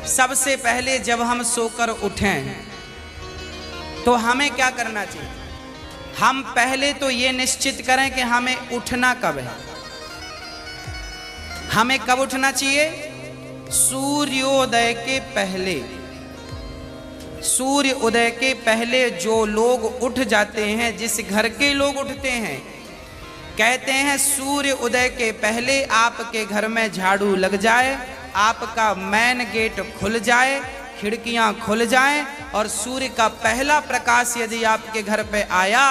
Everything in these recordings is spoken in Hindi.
सबसे पहले जब हम सोकर उठें तो हमें क्या करना चाहिए? हम पहले तो ये निश्चित करें कि हमें उठना कब है। हमें कब उठना चाहिए? सूर्योदय के पहले। सूर्य उदय के पहले जो लोग उठ जाते हैं, जिस घर के लोग उठते हैं, कहते हैं सूर्य उदय के पहले आपके घर में झाड़ू लग जाए, आपका मेन गेट खुल जाए, खिड़कियां खुल जाएं और सूर्य का पहला प्रकाश यदि आपके घर पे आया,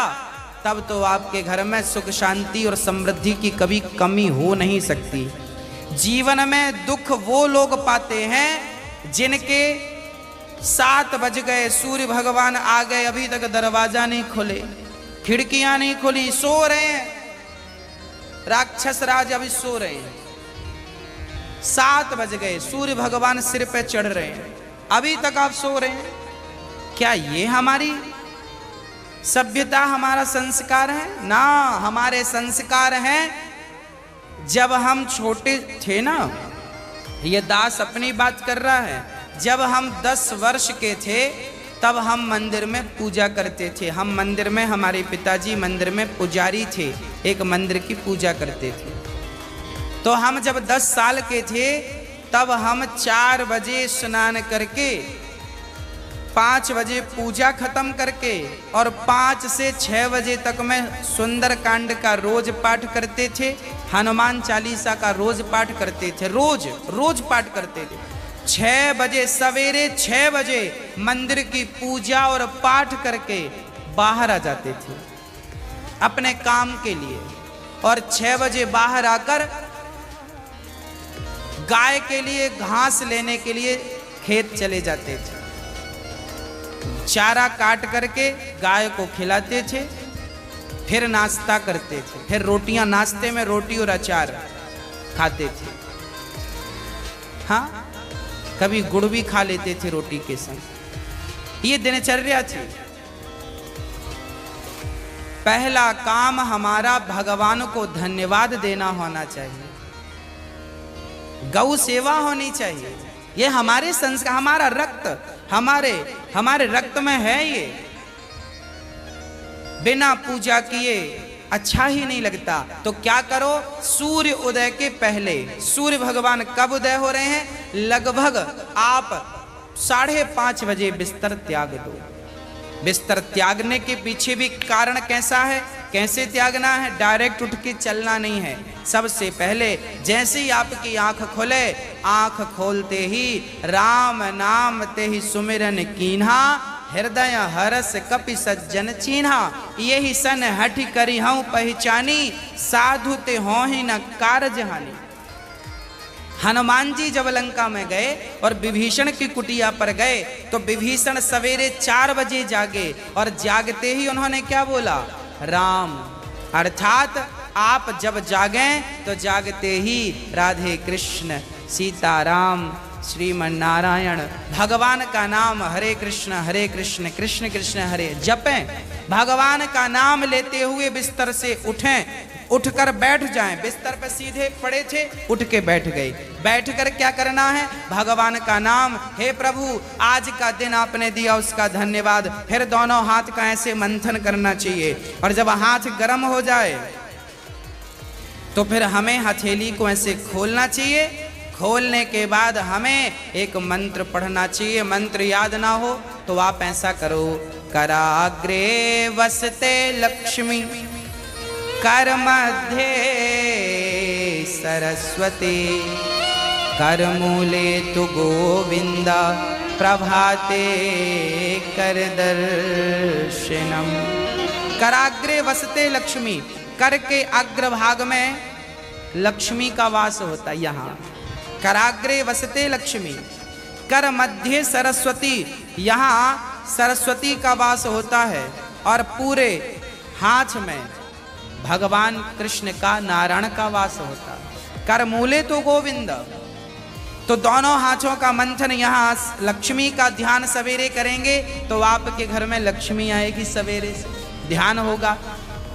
तब तो आपके घर में सुख शांति और समृद्धि की कभी कमी हो नहीं सकती। जीवन में दुख वो लोग पाते हैं जिनके 7 बज गए, सूर्य भगवान आ गए, अभी तक दरवाजा नहीं खुले, खिड़कियां नहीं खुली, सो रहे हैं, राक्षस राज अभी सो रहे हैं। 7 बज गए, सूर्य भगवान सिर पे चढ़ रहे हैं, अभी तक आप सो रहे हैं। क्या ये हमारी सभ्यता, हमारा संस्कार है? ना, हमारे संस्कार हैं जब हम छोटे थे ना, ये दास अपनी बात कर रहा है, जब हम 10 वर्ष के थे तब हम मंदिर में पूजा करते थे। हम मंदिर में, हमारे पिताजी मंदिर में पुजारी थे, एक मंदिर की पूजा करते थे। तो हम जब 10 साल के थे तब हम 4 बजे स्नान करके 5 बजे पूजा खत्म करके और 5 से 6 बजे तक में सुंदर कांड का रोज पाठ करते थे, हनुमान चालीसा का रोज पाठ करते थे, रोज पाठ करते थे। 6 बजे, सवेरे 6 बजे मंदिर की पूजा और पाठ करके बाहर आ जाते थे अपने काम के लिए, और 6 बजे बाहर आकर गाय के लिए घास लेने के लिए खेत चले जाते थे। चारा काट करके गाय को खिलाते थे, फिर नाश्ता करते थे, फिर रोटियां, नाश्ते में रोटी और अचार खाते थे। हाँ, कभी गुड़ भी खा लेते थे रोटी के संग। ये दिनचर्या थी। पहला काम हमारा भगवान को धन्यवाद देना होना चाहिए, गौ सेवा होनी चाहिए। ये हमारे संस्कार, हमारा रक्त, हमारे रक्त में है ये। बिना पूजा किए अच्छा ही नहीं लगता। तो क्या करो? सूर्य उदय के पहले, सूर्य भगवान कब उदय हो रहे हैं? लगभग आप 5:30 बजे बिस्तर त्याग दो। बिस्तर त्यागने के पीछे भी कारण कैसा है, कैसे त्यागना है? डायरेक्ट उठ के चलना नहीं है। सबसे पहले जैसे ही आपकी आंख खुले, आंख खोलते ही राम नाम ते ही सुमिरन कीन्हा, हृदय हरस कपि सज्जन चीन्हा, यही सन हठ करी हूं पहचानी, साधु ते हो ही न कारज हानि। हनुमान जी जब लंका में गए और विभीषण की कुटिया पर गए तो विभीषण सवेरे 4 बजे जागे और जागते ही उन्होंने क्या बोला? राम। अर्थात आप जब जागें तो जागते ही राधे कृष्ण, सीताराम, श्रीमन नारायण, भगवान का नाम हरे कृष्ण कृष्ण कृष्ण हरे जपें। भगवान का नाम लेते हुए बिस्तर से उठें, उठकर बैठ जाएं। बिस्तर पर सीधे पड़े थे, उठ के बैठ गए। बैठकर क्या करना है? भगवान का नाम, हे प्रभु आज का दिन आपने दिया उसका धन्यवाद। फिर दोनों हाथ का ऐसे मंथन करना चाहिए, और जब हाथ गर्म हो जाए तो फिर हमें हथेली को ऐसे खोलना चाहिए। खोलने के बाद हमें एक मंत्र पढ़ना चाहिए। मंत्र याद ना हो तो आप ऐसा करो, कराग्रे वसते लक्ष्मी, कर मध्य सरस्वती, कर मूले तु गोविंदा, प्रभाते कर दर्शनम। कराग्रे वसते लक्ष्मी, कर के अग्रभाग में लक्ष्मी का वास होता है। यहाँ कराग्रे वसते लक्ष्मी, कर मध्य सरस्वती, यहाँ सरस्वती का वास होता है, और पूरे हाथ में भगवान कृष्ण का, नारायण का वास होता है। कर मूले तो गोविंद, तो दोनों हाथों का मंथन, यहाँ लक्ष्मी का ध्यान सवेरे करेंगे तो आपके घर में लक्ष्मी आएगी, सवेरे से ध्यान होगा।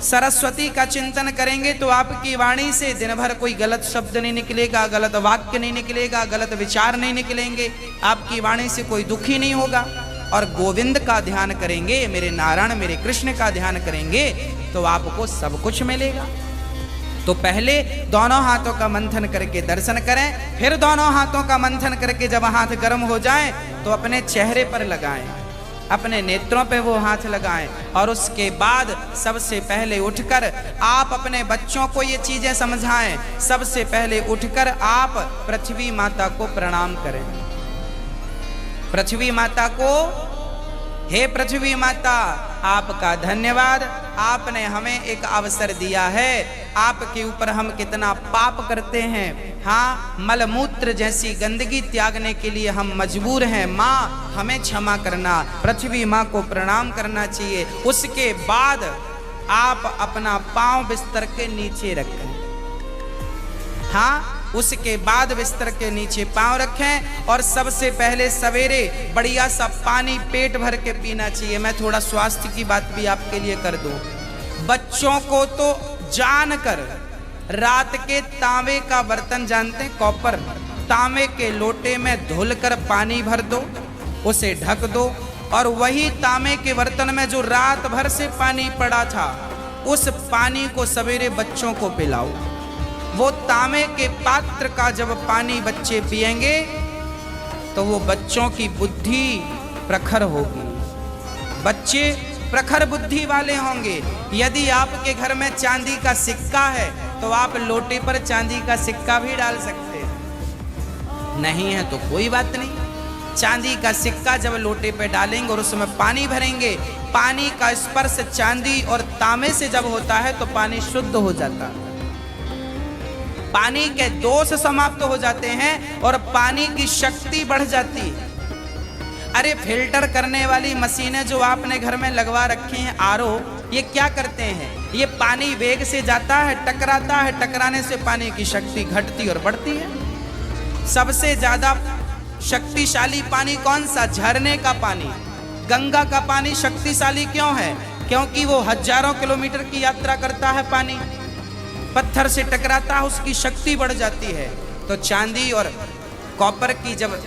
सरस्वती का चिंतन करेंगे तो आपकी वाणी से दिन भर कोई गलत शब्द नहीं निकलेगा, गलत वाक्य नहीं निकलेगा, गलत विचार नहीं निकलेंगे। आपकी वाणी से कोई दुखी नहीं होगा। और गोविंद का ध्यान करेंगे, मेरे नारायण मेरे कृष्ण का ध्यान करेंगे, तो आपको सब कुछ मिलेगा। तो पहले दोनों हाथों का मंथन करके दर्शन करें, फिर दोनों हाथों का मंथन करके जब हाथ गर्म हो जाए तो अपने चेहरे पर लगाएं, अपने नेत्रों पे वो हाथ लगाएं। और उसके बाद सबसे पहले उठकर आप अपने बच्चों को ये चीजें समझाएं। सबसे पहले उठकर आप पृथ्वी माता को प्रणाम करें। पृथ्वी माता को, हे पृथ्वी माता, आपका धन्यवाद, आपने हमें एक अवसर दिया है। आपके ऊपर हम कितना पाप करते हैं, हाँ, मलमूत्र जैसी गंदगी त्यागने के लिए हम मजबूर हैं। माँ हमें क्षमा करना, पृथ्वी माँ को प्रणाम करना चाहिए। उसके बाद आप अपना पांव बिस्तर के नीचे रखें, हाँ, उसके बाद बिस्तर के नीचे पांव रखें। और सबसे पहले सवेरे बढ़िया सा पानी पेट भर के पीना चाहिए। मैं थोड़ा स्वास्थ्य की बात भी आपके लिए कर दूं। बच्चों को तो जानकर रात के तांबे का बर्तन जानते हैं, कॉपर, तांबे के लोटे में धुलकर पानी भर दो, उसे ढक दो, और वही तांबे के बर्तन में जो रात भर से पानी पड़ा था, उस पानी को सवेरे बच्चों को पिलाओ। वो तांबे के पात्र का जब पानी बच्चे पिएंगे तो वो बच्चों की बुद्धि प्रखर होगी, बच्चे प्रखर बुद्धि वाले होंगे। यदि आपके घर में चांदी का सिक्का है तो आप लोटे पर चांदी का सिक्का भी डाल सकते हैं, नहीं है तो कोई बात नहीं। चांदी का सिक्का जब लोटे पे डालेंगे और उसमें पानी भरेंगे, पानी का स्पर्श चांदी और तांबे से जब होता है तो पानी शुद्ध हो जाता है, पानी के दोष समाप्त हो जाते हैं और पानी की शक्ति बढ़ जाती है। अरे फिल्टर करने वाली मशीनें जो आपने घर में लगवा रखी हैं, आरओ, ये क्या करते हैं? ये पानी वेग से जाता है, टकराता है, टकराने से पानी की शक्ति घटती और बढ़ती है। सबसे ज्यादा शक्तिशाली पानी कौन सा? झरने का पानी। गंगा का पानी शक्तिशाली क्यों है? क्योंकि वो हजारों किलोमीटर की यात्रा करता है, पानी पत्थर से टकराता है, उसकी शक्ति बढ़ जाती है। तो चांदी और कॉपर की जब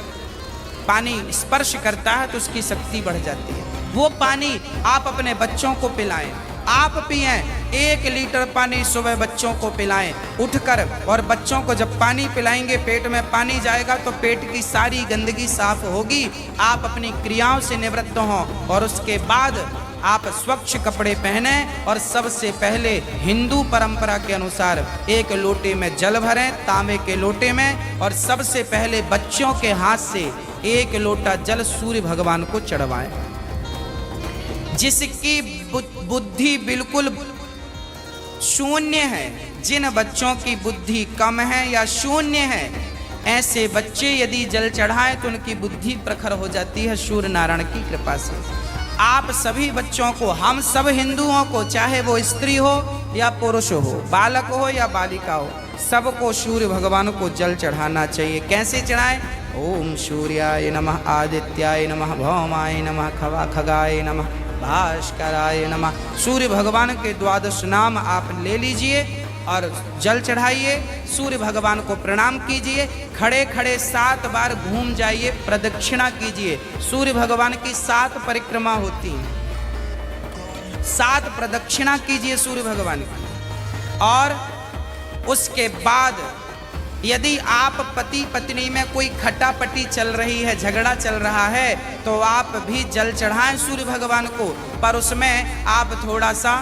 पानी स्पर्श करता है तो उसकी शक्ति बढ़ जाती है। वो पानी आप अपने बच्चों को पिलाएं, आप पिएं। 1 लीटर पानी सुबह बच्चों को पिलाएं उठकर। और बच्चों को जब पानी पिलाएंगे, पेट में पानी जाएगा तो पेट की सारी गंदगी साफ होगी, आप अपनी क्रियाओं से निवृत्त हों। और उसके बाद आप स्वच्छ कपड़े पहने और सबसे पहले हिंदू परंपरा के अनुसार 1 लोटे में जल भरें, तांबे के लोटे में, और सबसे पहले बच्चों के हाथ से 1 लोटा जल सूर्य भगवान को चढ़वाएं। जिसकी बुद्धि बिल्कुल शून्य है, जिन बच्चों की बुद्धि कम है या शून्य है, ऐसे बच्चे यदि जल चढ़ाएं तो उनकी बुद्धि प्रखर हो जाती है सूर्य नारायण की कृपा से। आप सभी बच्चों को, हम सब हिंदुओं को, चाहे वो स्त्री हो या पुरुष हो, बालक हो या बालिका हो, सबको सूर्य भगवान को जल चढ़ाना चाहिए। कैसे चढ़ाएं? ओम सूर्याय नमः, आदित्याय नमः, भौमाय नमः, खगाय नमः, भास्कराय नमः। सूर्य भगवान के 12 नाम आप ले लीजिए और जल चढ़ाइए, सूर्य भगवान को प्रणाम कीजिए। खड़े खड़े 7 बार घूम जाइए, प्रदक्षिणा कीजिए। सूर्य भगवान की 7 परिक्रमा होती हैं, 7 प्रदक्षिणा कीजिए सूर्य भगवान की। और उसके बाद यदि आप पति पत्नी में कोई खटापटी चल रही है, झगड़ा चल रहा है, तो आप भी जल चढ़ाएं सूर्य भगवान को, पर उसमें आप थोड़ा सा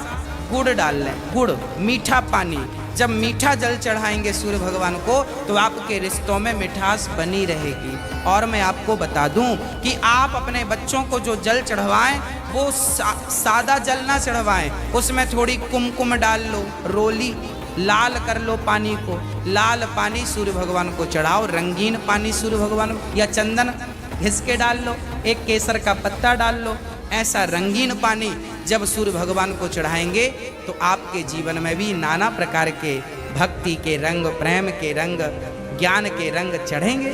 गुड़ डाल लें, गुड़, मीठा पानी। जब मीठा जल चढ़ाएंगे सूर्य भगवान को तो आपके रिश्तों में मिठास बनी रहेगी। और मैं आपको बता दूं कि आप अपने बच्चों को जो जल चढ़वाएं वो सादा जल ना चढ़वाएं, उसमें थोड़ी कुमकुम डाल लो, रोली लाल कर लो पानी को, लाल पानी सूर्य भगवान को चढ़ाओ। रंगीन पानी सूर्य भगवान को, या चंदन घिस के डाल लो, एक केसर का पत्ता डाल लो। ऐसा रंगीन पानी जब सूर्य भगवान को चढ़ाएंगे तो आपके जीवन में भी नाना प्रकार के भक्ति के रंग, प्रेम के रंग, ज्ञान के रंग चढ़ेंगे।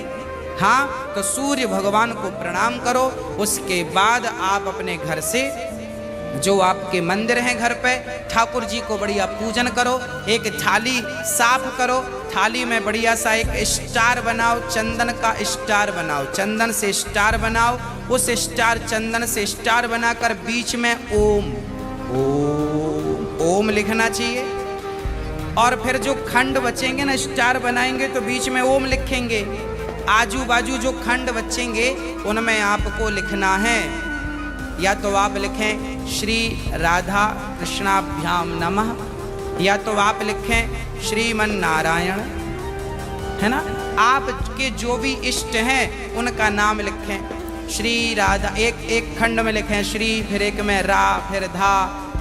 हाँ, तो सूर्य भगवान को प्रणाम करो। उसके बाद आप अपने घर से जो आपके मंदिर हैं घर पे, ठाकुर जी को बढ़िया पूजन करो। एक थाली साफ करो, थाली में बढ़िया सा एक स्टार बनाओ, चंदन का स्टार बनाओ, चंदन से स्टार बनाओ। उस स्टार, चंदन से स्टार बनाकर बीच में ओम ओम लिखना चाहिए। और फिर जो खंड बचेंगे ना, स्टार बनाएंगे तो बीच में ओम लिखेंगे। आजू बाजू जो खंड बचेंगे उनमें आपको लिखना है, या तो आप लिखें श्री राधा कृष्णाभ्याम नमः, या तो आप लिखें श्रीमन नारायण, है ना। आपके जो भी इष्ट हैं उनका नाम लिखें। श्री राधा, एक खंड में लिखें श्री, फिर एक में रा, फिर धा,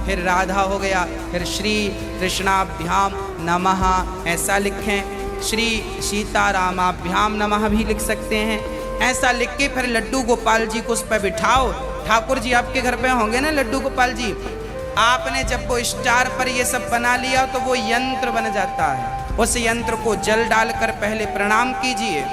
फिर राधा हो गया, फिर श्री कृष्णाभ्याम नमः ऐसा लिखें। श्री सीतारामाभ्याम नमः भी लिख सकते हैं। ऐसा लिख के फिर लड्डू गोपाल जी को उस पर बिठाओ। ठाकुर जी आपके घर पे होंगे ना लड्डू गोपाल जी, आपने जब वो स्टार पर ये सब बना लिया तो वो यंत्र बन जाता है। उस यंत्र को जल डालकर पहले प्रणाम कीजिए,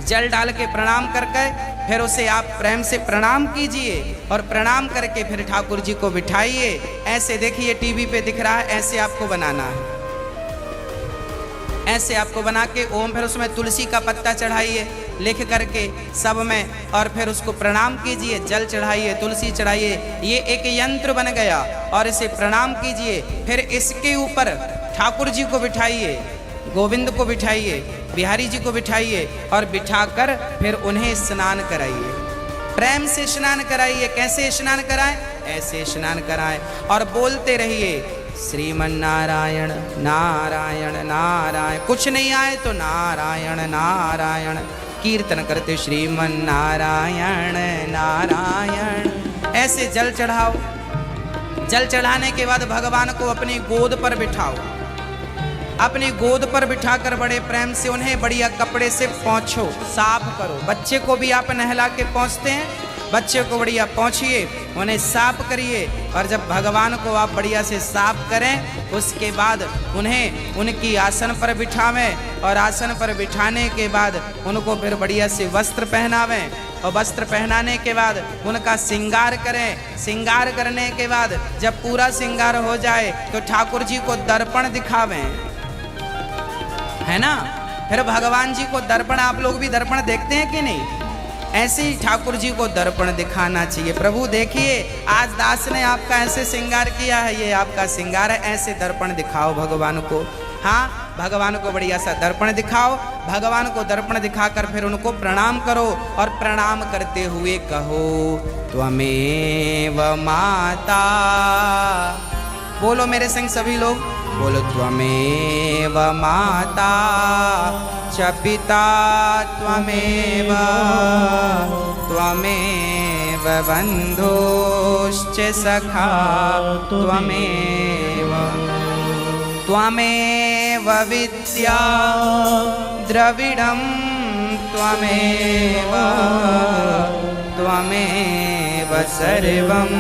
जल डाल के प्रणाम करके फिर उसे आप प्रेम से प्रणाम कीजिए, और प्रणाम करके फिर ठाकुर जी को बिठाइए। ऐसे देखिए टीवी पे दिख रहा है, ऐसे आपको बनाना है, ऐसे आपको बना के ओम, फिर उसमें तुलसी का पत्ता चढ़ाइए लिख करके सब में, और फिर उसको प्रणाम कीजिए, जल चढ़ाइए, तुलसी चढ़ाइए। ये एक यंत्र बन गया, और इसे प्रणाम कीजिए। फिर इसके ऊपर ठाकुर जी को बिठाइए, गोविंद को बिठाइए, बिहारी जी को बिठाइए, और बिठाकर फिर उन्हें स्नान कराइए, प्रेम से स्नान कराइए। कैसे स्नान कराएं? ऐसे स्नान कराएं, और बोलते रहिए श्रीमन नारायण नारायण नारायण। कुछ नहीं आए तो नारायण नारायण कीर्तन करते, श्रीमन नारायण नारायण। ऐसे जल चढ़ाओ। जल चढ़ाने के बाद भगवान को अपनी गोद पर बिठाओ। अपनी गोद पर बिठाकर बड़े प्रेम से उन्हें बढ़िया कपड़े से पोंछो, साफ करो। बच्चे को भी आप नहला के पोंछते हैं, बच्चे को बढ़िया पोंछिए, उन्हें साफ करिए। और जब भगवान को आप बढ़िया से साफ करें, उसके बाद उन्हें उनकी आसन पर बिठावें, और आसन पर बिठाने के बाद उनको फिर बढ़िया से वस्त्र पहनावें, और वस्त्र पहनाने के बाद उनका श्रृंगार करें। श्रृंगार करने के बाद जब पूरा श्रृंगार हो जाए तो ठाकुर जी को दर्पण दिखावें, है ना। फिर भगवान जी को दर्पण, आप लोग भी दर्पण देखते हैं कि नहीं? ऐसे ही ठाकुर जी को दर्पण दिखाना चाहिए। प्रभु देखिए आज दास ने आपका ऐसे श्रृंगार किया है, ये आपका श्रृंगार है, ऐसे दर्पण दिखाओ भगवान को। हाँ, भगवान को बढ़िया सा दर्पण दिखाओ। भगवान को दर्पण दिखाकर फिर उनको प्रणाम करो, और प्रणाम करते हुए कहो त्वमेव माता। बोलो मेरे संग सभी लोग, बोलो त्वमेव माता च पिता त्वमेव, त्वमेव बन्धुश्च सखा त्वमेव, त्वमेव विद्या द्रविडं त्वमेव, त्वमेव सर्वं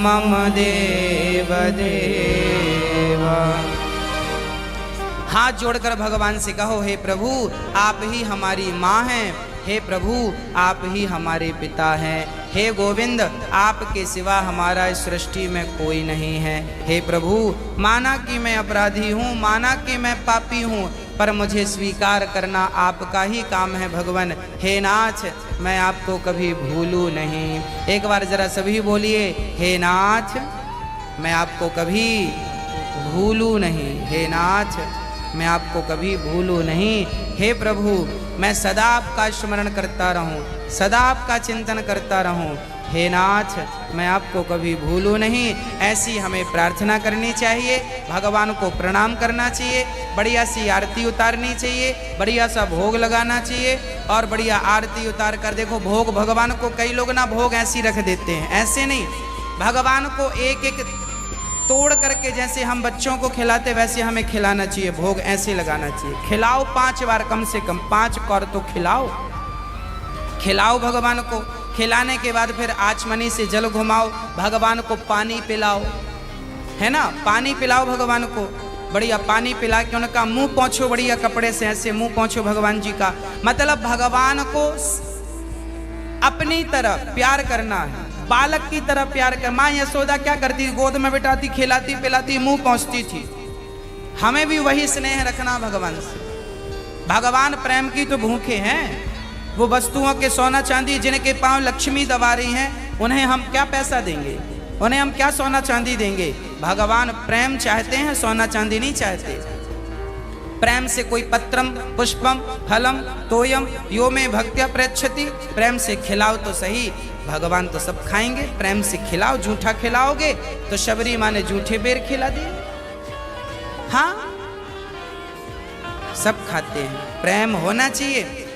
मम देव देव। हाथ जोड़कर भगवान से कहो, हे प्रभु आप ही हमारी माँ हैं, हे प्रभु आप ही हमारे पिता हैं, हे गोविंद आपके सिवा हमारा इस सृष्टि में कोई नहीं है। हे प्रभु माना कि मैं अपराधी हूँ, माना कि मैं पापी हूँ, पर मुझे स्वीकार करना आपका ही काम है भगवान। हे नाथ मैं आपको कभी भूलूं नहीं। एक बार जरा सभी बोलिए, हे नाथ मैं आपको कभी भूलूं नहीं, हे नाथ मैं आपको कभी भूलूं नहीं। हे प्रभु मैं सदा आपका स्मरण करता रहूं, सदा आपका चिंतन करता रहूं। हे नाथ मैं आपको कभी भूलूं नहीं। ऐसी हमें प्रार्थना करनी चाहिए, भगवान को प्रणाम करना चाहिए, बढ़िया सी आरती उतारनी चाहिए, बढ़िया सा भोग लगाना चाहिए, और बढ़िया आरती उतार कर देखो भोग भगवान को, कई लोग ना भोग ऐसी रख देते हैं, ऐसे नहीं, भगवान को एक एक तोड़ करके जैसे हम बच्चों को खिलाते वैसे हमें खिलाना चाहिए, भोग ऐसे लगाना चाहिए। खिलाओ 5 बार, कम से कम 5 कौर तो खिलाओ, खिलाओ भगवान को। खिलाने के बाद फिर आचमनी से जल घुमाओ, भगवान को पानी पिलाओ, है ना, पानी पिलाओ भगवान को, बढ़िया पानी पिला के उनका मुंह पोंछो, बढ़िया कपड़े से ऐसे मुंह पोंछो भगवान जी का। मतलब भगवान को अपनी तरह प्यार करना है, बालक की तरह प्यार कर। माँ यशोदा क्या करती, गोद में बिठाती, खिलाती पिलाती, मुंह पहुंचती थी। हमें भी वही स्नेह रखना भगवान से। भगवान प्रेम की तो भूखे हैं। वो वस्तुओं के सोना चांदी जिनके पांव लक्ष्मी दबा रही हैं, उन्हें हम क्या पैसा देंगे, उन्हें हम क्या सोना चांदी देंगे। भगवान प्रेम चाहते हैं, सोना चांदी नहीं चाहते। प्रेम से कोई पत्रम पुष्पम फलम तोयम यो में भक्त्या प्रयच्छति, प्रेम से खिलाओ तो सही, भगवान तो सब खाएंगे। प्रेम से खिलाओ, झूठा खिलाओगे तो शबरी माँ ने झूठे बेर खिला दिए। हाँ, सब खाते हैं, प्रेम होना चाहिए।